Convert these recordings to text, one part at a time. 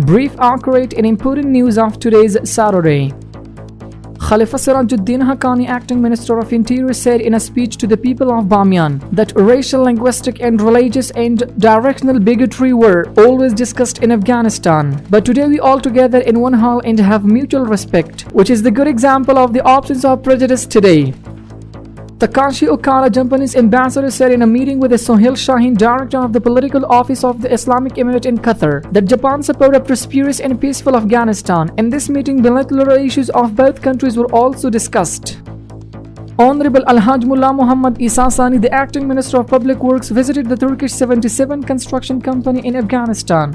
Brief, accurate and important news of today's Saturday. Khalifa Sirajuddin Haqqani, acting Minister of Interior, said in a speech to the people of Bamiyan that racial, linguistic and religious and directional bigotry were always discussed in Afghanistan. But today we all together in one hall and have mutual respect, which is the good example of the absence of prejudice today. Takashi Okara, Japanese ambassador, said in a meeting with Sohail Shaheen, director of the political office of the Islamic Emirate in Qatar, that Japan support a prosperous and peaceful Afghanistan. In this meeting, bilateral issues of both countries were also discussed. Honorable Al-Haj Mullah Muhammad Isa Sani, the acting Minister of Public Works, visited the Turkish 77 construction company in Afghanistan.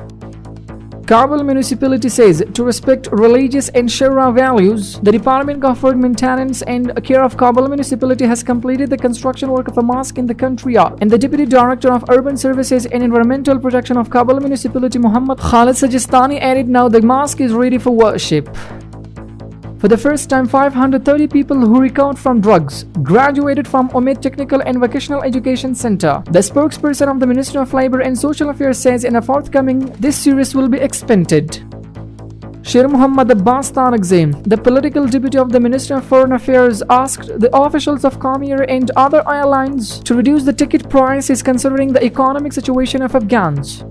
Kabul municipality says to respect religious and Sharia values. The Department of Road Maintenance and Care of Kabul municipality has completed the construction work of a mosque in the country, and the Deputy Director of Urban Services and Environmental Protection of Kabul municipality, Muhammad Khalid Sajistani, added now the mosque is ready for worship. For the first time, 530 people who recovered from drugs graduated from Omid Technical and Vocational Education Center. The spokesperson of the Ministry of Labor and Social Affairs says in a forthcoming, this series will be expanded. Sher Muhammad Abbas Tarakzai, the political deputy of the Ministry of Foreign Affairs, asked the officials of Comair and other airlines to reduce the ticket prices considering the economic situation of Afghans.